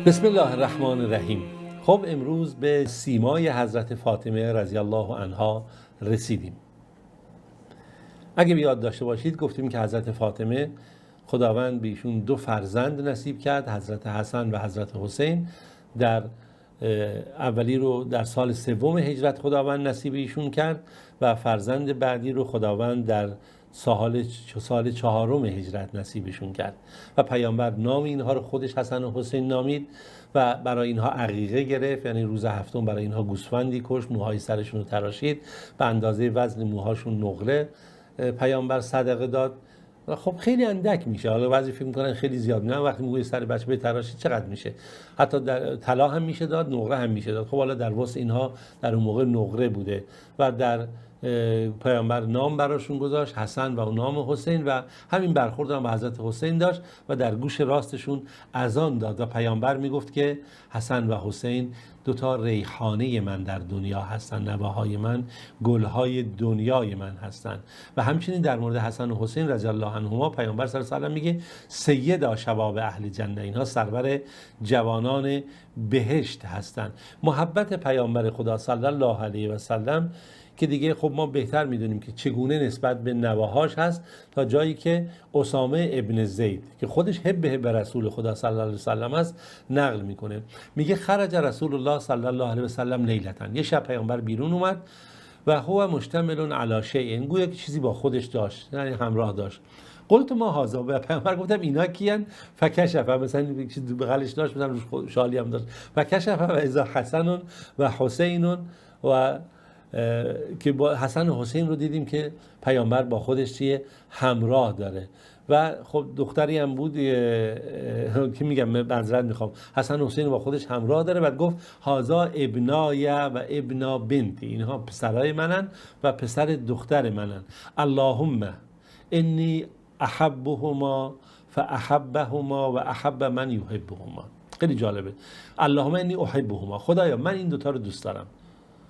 بسم الله الرحمن الرحیم. خب امروز به سیمای حضرت فاطمه رضی الله عنها رسیدیم. اگه بیاد داشته باشید گفتیم که حضرت فاطمه خداوند به ایشون دو فرزند نصیب کرد، حضرت حسن و حضرت حسین. در اولی رو در سال سوم هجرت خداوند نصیب ایشون کرد و فرزند بعدی رو خداوند در سال چهارم هجرت نصیبشون کرد و پیامبر نام اینها رو خودش حسن و حسین نامید و برای اینها عقیقه گرفت، یعنی روز هفتم برای اینها گوسفندی کشت، موهای سرشون رو تراشید، به اندازه وزن موهاشون نقره پیامبر صدقه داد. و خب خیلی اندک میشه. حالا بعضی فکر میکنن خیلی زیاد. نه، وقتی موی سر بچه بتراشید چقدر میشه؟ حتی در طلا هم میشه داد، نقره هم میشه داد. خب حالا در وسط اینها در اون موقع نقره بوده و در پیامبر نام براشون گذاشت حسن و نام حسین و همین برخورد هم با حضرت حسین داشت و در گوش راستشون اذان داد و پیامبر میگفت که حسن و حسین دوتا ریحانه من در دنیا هستن، نواهای من گلهای دنیای من هستن. و همچنین در مورد حسن و حسین رضی الله عنهما پیامبر صلی الله علیه و آله میگه سیدا شباب اهل جنه، اینها سرور جوانان بهشت هستن. محبت پیامبر خدا صلی الله علیه و سلم که دیگه خب ما بهتر میدونیم که چگونه نسبت به نواهاش هست، تا جایی که اسامه ابن زید که خودش حب رسول خدا صلی الله علیه و سلم است نقل میکنه، میگه خرج رسول الله صلی الله علیه و سلم لیلتن، یه شب پیامبر بیرون اومد و هو مشتمل علی شیء، گویا که چیزی با خودش داشت، یعنی همراه داشت. قلت ما هذا، به پیامبر گفتم اینا کیان؟ فکشف، مثلا یک چیز بغلش داشت، مثلا روش شالی هم داشت. فکشف و اذا حسن و حسین و که با حسن و حسین رو دیدیم که پیامبر با خودش چیه همراه داره و خب دختری هم بود که میگم معذرت میخوام، حسن و حسین با خودش همراه داره. بعد گفت هازا ابنای و ابنا بنتی، اینها پسرای منن و پسر دختر منن. اللهم انی احبهما فاحبهما و احب من یحبهما. خیلی جالبه. اللهم انی احبهما، خدایا من این دوتا رو دوست دارم،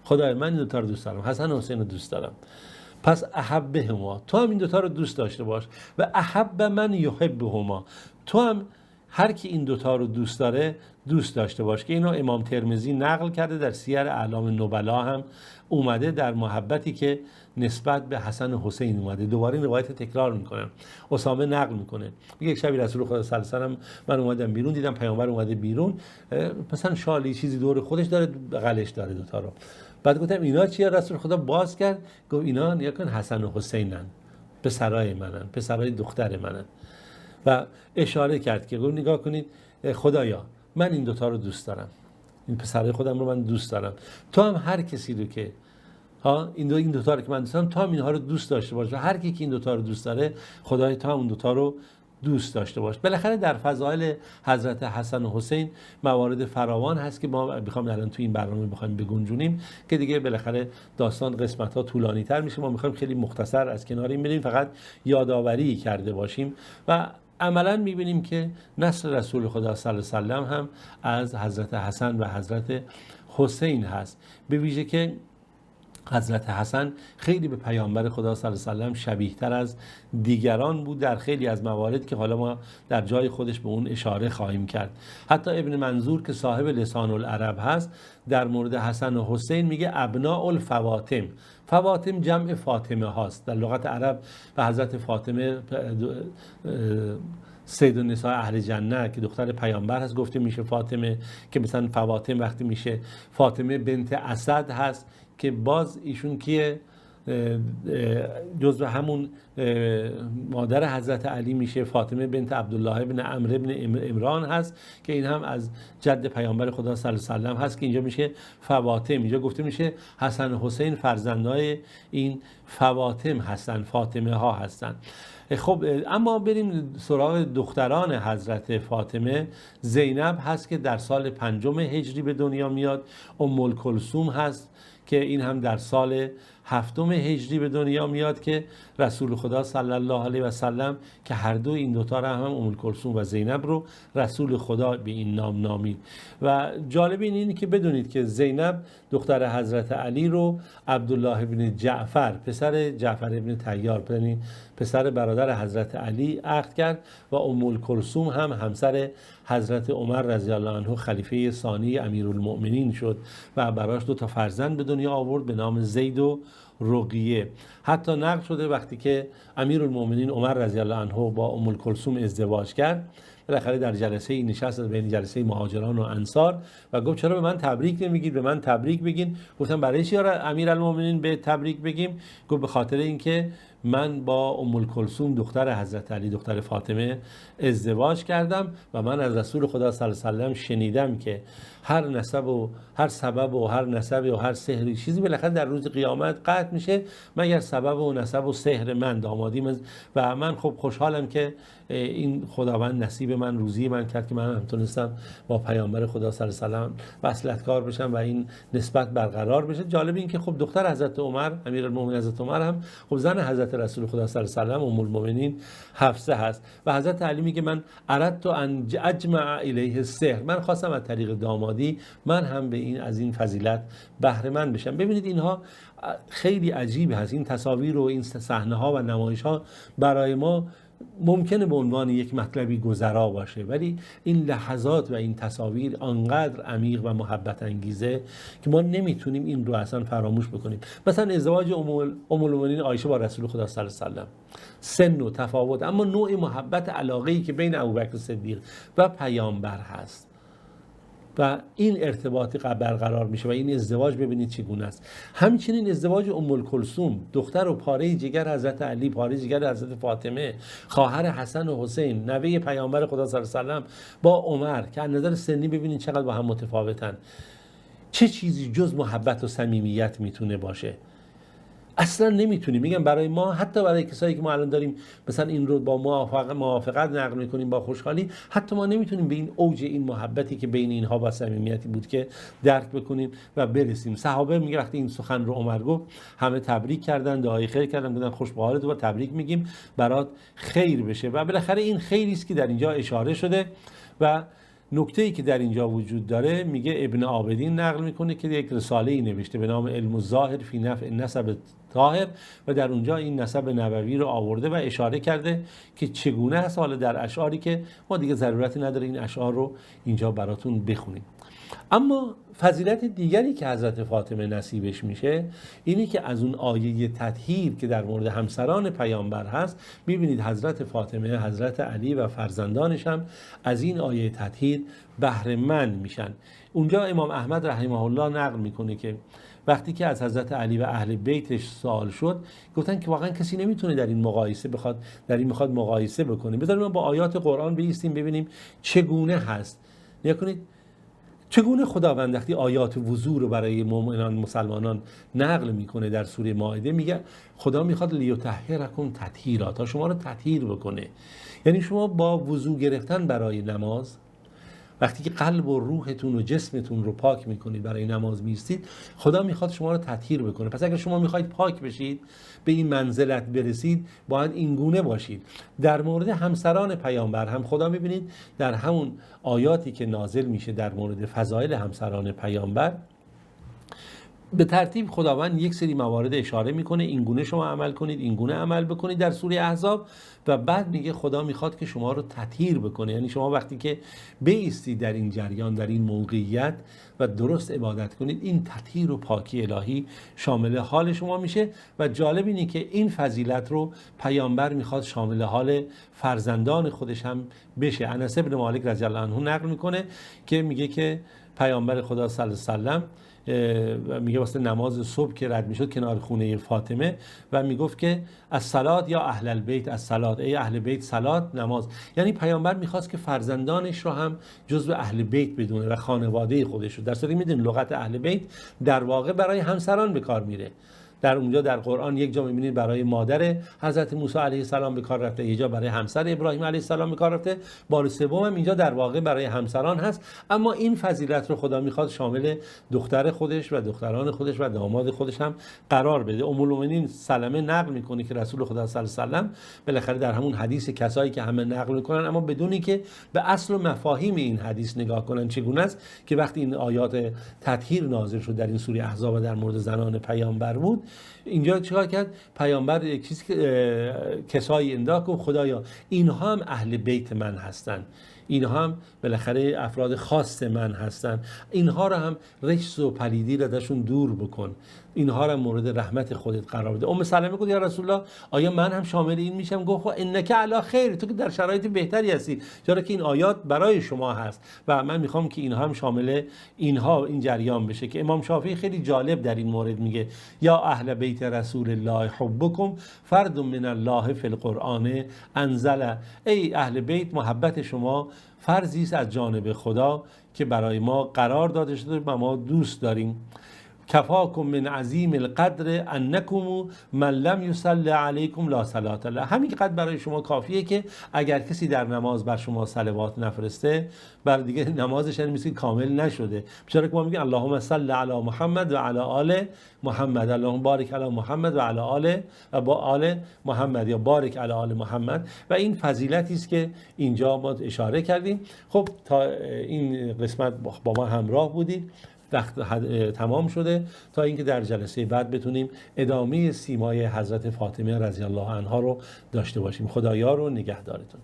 خدای من این دوتا رو دوست دارم، حسن و حسین رو دوست دارم، پس احبهما، تو هم این دوتا رو دوست داشته باش، و احب من یحبهما، تو هم هر کی این دوتا رو دوست داره دوست داشته باش. که اینو امام ترمذی نقل کرده، در سیر اعلام نبلا هم اومده در محبتی که نسبت به حسن و حسین اومده. دوباره این روایت تکرار میکنم، اسامه نقل میکنه، میگه یک شبی رسول خدا صلی الله علیه و سلم من اومدم بیرون، دیدم پیامبر اومده بیرون، مثلا شالی چیزی دور خودش داره، بغلش داره دوتا رو. بعد گفتم اینا چیه؟ رسول خدا باز کرد گفت اینا نیاکن حسن و حسینن، پسرای منن، پسرای دختر منن. و اشاره کرد که گفت نگاه کنید خدایا من این دوتا رو دوست دارم، این پسرای خودم رو من دوست دارم، تو هم هر کسی رو که این دوتا رو که من دوست دارم، تو هم اینها رو دوست داشته باش و هر کی که این دوتا رو دوست داره خدای تو هم اون دوتا رو دوست داشته باش. بالاخره در فضائل حضرت حسن و حسین موارد فراوان هست که ما میخوام الان تو این برنامه بخوایم بگنجونیم که دیگه بالاخره داستان قسمت ها طولانی تر میشه. ما میخوایم خیلی مختصر از کنار این بریم، فقط یادآوری کرده باشیم و عملا میبینیم که نسل رسول خدا صلی الله علیه و سلم هم از حضرت حسن و حضرت حسین هست. به ویژه که حضرت حسن خیلی به پیامبر خدا صلی الله علیه و سلم شبیه تر از دیگران بود در خیلی از موارد که حالا ما در جای خودش به اون اشاره خواهیم کرد. حتی ابن منظور که صاحب لسان العرب هست در مورد حسن و حسین میگه ابناء الفواتم. فواتم جمع فاطمه هاست در لغت عرب و حضرت فاطمه سید النساء اهل جنه که دختر پیامبر هست گفته میشه فاطمه، که مثلا فواتم وقتی میشه فاطمه بنت اسد هست که باز ایشون کیه؟ جزو همون مادر حضرت علی میشه، فاطمه بنت عبدالله ابن عمرو ابن عمران هست که این هم از جد پیامبر خدا صلی الله علیه و سلم هست که اینجا میشه فواتم. اینجا گفته میشه حسن و حسین فرزندای این فواتم هستن، فاطمه ها هستن. خب اما بریم سراغ دختران حضرت فاطمه. زینب هست که در سال 5 هجری به دنیا میاد. ام کلثوم هست که این هم در سال 7 هجری به دنیا میاد که رسول خدا صلی الله علیه و سلم که هر دو این دوتا را هم ام کلثوم و زینب رو رسول خدا به این نام نامید. و جالب اینه که بدونید که زینب دختر حضرت علی رو عبدالله ابن جعفر پسر جعفر ابن طیار پسر برادر حضرت علی عقد کرد و ام کلثوم هم همسر حضرت عمر رضی الله عنه خلیفه ثانی امیرالمؤمنین شد و براش 2 فرزند به دنیا آورد به نام زید و رقیه. حتی نقل شده وقتی که امیرالمؤمنین عمر رضی الله عنه با ام کلثوم ازدواج کرد، بالاخره در جلسه این نشست بین جلسه مهاجران و انصار و گفت چرا به من تبریک نمیگید، به من تبریک بگین. گفتم برای چی امیرالمؤمنین به تبریک بگیم؟ گفت به خاطر اینکه من با ام کلثوم دختر حضرت علی دختر فاطمه ازدواج کردم و من از رسول خدا صلی الله علیه و سلم شنیدم که هر نسب و هر سبب و هر نسب و هر سحری چیزی بالاخره در روز قیامت قطع میشه مگر سبب و نسب و سحر من دامادیم. و من خب خوشحالم که این خداوند نصیب من روزی من کرد که من هم تونستم با پیامبر خدا صلی الله علیه و سلم وصلتکار بشم و این نسبت برقرار بشه. جالب این که خب دختر حضرت عمر امیرالمومنین حضرت عمر هم خب زن حضرت رسول خدا صلی الله علیه و سلم ام المؤمنین حفصه هست و حضرت علی میگه من اردت ان اجمع الیه السحر، من خواستم از طریق دامادی من هم به این از این فضیلت بهره مند بشم. ببینید اینها خیلی عجیبه هست، این تصاویر و این صحنه ها و نمایش ها برای ما ممکنه به عنوان یک مطلبی گذرا باشه، ولی این لحظات و این تصاویر آنقدر عمیق و محبت انگیزه که ما نمیتونیم این رو اصلا فراموش بکنیم. مثلا ازدواج ام المؤمنین عایشه با رسول خدا صلی الله علیه و سلم، سن و تفاوت، اما نوع محبت علاقه‌ای که بین ابوبکر صدیق و پیامبر هست و این ارتباطی برقرار میشه و این ازدواج ببینید چگونه است. همچنین ازدواج ام کلثوم دختر و پاره جگر حضرت علی، پاره جگر حضرت فاطمه، خواهر حسن و حسین، نوه پیامبر خدا صلی الله علیه و سلم با عمر که از نظر سنی ببینید چقدر با هم متفاوتن. چه چیزی جز محبت و صمیمیت میتونه باشه؟ اصلا نمیتونیم. میگم برای ما، حتی برای کسایی که ما الان داریم مثلا این رو با موافقت نقل میکنیم با خوشحالی، حتی ما نمیتونیم به این اوج این محبتی که بین اینها با صمیمیتی بود که درک بکنیم و برسیم. صحابه میگه وقتی این سخن رو عمر گفت همه تبریک کردن، دعای خیر کردن، گفتن خوش به حالت و تبریک میگیم برات خیر بشه. و بالاخره این خیری است که در اینجا اشاره شده. و نکته‌ای که در اینجا وجود داره میگه ابن عابدین نقل میکنه که یک رساله‌ای نوشته به نام علم الظاهر فی نفع نسب طاهر و در اونجا این نسب نبوی رو آورده و اشاره کرده که چگونه هست. حالا در اشعاری که ما دیگه ضرورتی نداره این اشعار رو اینجا براتون بخونیم. اما فضیلت دیگری که حضرت فاطمه نصیبش میشه اینی که از اون آیه تطهیر که در مورد همسران پیامبر هست، میبینید حضرت فاطمه، حضرت علی و فرزندانش هم از این آیه تطهیر بهره مند میشن. اونجا امام احمد رحمه الله نقل میکنه که وقتی که از حضرت علی و اهل بیتش سوال شد گفتن که واقعا کسی نمیتونه در این مقایسه میخواد مقایسه بکنه. بذارید ما با آیات قرآن بایستیم ببینیم چگونه هست. نگاه کنید چگونه خداوند وقتی آیات وضو رو برای مؤمنان مسلمانان نقل میکنه در سوره مائده میگه خدا میخواد لیطهرکم تطهیرا، تا شما رو تطهیر بکنه. یعنی شما با وضو گرفتن برای نماز وقتی که قلب و روحتون و جسمتون رو پاک میکنید برای نماز میستید، خدا میخواد شما رو تطهیر بکنه. پس اگر شما میخواید پاک بشید، به این منزلت برسید، باید این گونه باشید. در مورد همسران پیامبر هم خدا میبینید در همون آیاتی که نازل میشه در مورد فضایل همسران پیامبر به ترتیب خداوند یک سری موارد اشاره میکنه، این گونه شما عمل کنید، این گونه عمل بکنید در سوره احزاب، و بعد میگه خدا میخواد که شما رو تطهیر بکنه. یعنی شما وقتی که بایستید در این جریان، در این موقعیت و درست عبادت کنید، این تطهیر و پاکی الهی شامل حال شما میشه. و جالب اینه که این فضیلت رو پیامبر میخواد شامل حال فرزندان خودش هم بشه. انس بن مالک رضی الله عنه نقل میکنه که میگه که پیامبر خدا صلی الله علیه و سلم میگه واسه نماز صبح که رد میشد کنار خونه فاطمه و میگفت که الصلات یا اهل البیت الصلات، ای اهل بیت صلات، نماز. یعنی پیامبر میخواست که فرزندانش رو هم جزو اهل بیت بدونه و خانواده خودش رو. در صورتی میدونید لغت اهل بیت در واقع برای همسران به کار میره. در اونجا در قرآن یک جا می‌بینید برای مادر حضرت موسی علیه السلام به کار رفته، یک جا برای همسر ابراهیم علیه السلام به کار رفته، بار سوم هم اینجا در واقع برای همسران هست. اما این فضیلت رو خدا میخواد شامل دختر خودش و دختران خودش و داماد خودش هم قرار بده. ام المؤمنین سلمه نقل میکنه که رسول خدا صلی الله علیه و سلم بالاخره در همون حدیث کسایی که همه نقل میکنن اما بدونی که به اصل و مفاهیم این حدیث نگاه کنن چگونه است که وقتی این آیات تطهیر نازل شد در این سوره احزاب و در مورد زنان پیامبر بود، اینجا چیکار کرد؟ پیامبر یک چیزی کسایی انداخت و خدایا اینها هم اهل بیت من هستن، اینها هم بالاخره افراد خاص من هستن، اینها رو هم رجس و پلیدی رو ازشون دور بکن، اینها رو مورد رحمت خودت قرار بده. ام سلمه گفت یا رسول الله آیا من هم شامل این میشم؟ گفت انک علی خیر، تو که در شرایط بهتری هستی، چرا که این آیات برای شما هست و من میخوام که اینها هم شامل اینها این جریان بشه. که امام شافعی خیلی جالب در این مورد میگه یا اهل بیت رسول الله حبکم فرد من الله فی القرآن انزل، ای اهل بیت محبت شما فرضی است از جانب خدا که برای ما قرار داده شده و ما دوست داریم. کفاکم من عظیم القدر انکم من لم یصلی علیکم لا صلات له، همین قدر برای شما کافیه که اگر کسی در نماز بر شما صلوات نفرسته بر دیگه نمازش مثل کامل نشده. چرا که ما میگیم اللهم صل علی محمد و علی آل محمد، اللهم بارک علی محمد و علی آل و با آل محمد یا بارک علی آل محمد، و این فضیلتی است که اینجا ما اشاره کردیم. خب تا این قسمت با ما همراه بودید، وقت تمام شده تا اینکه در جلسه بعد بتونیم ادامه سیمای حضرت فاطمه رضی الله عنها رو داشته باشیم. خدایا رو نگهدارتون.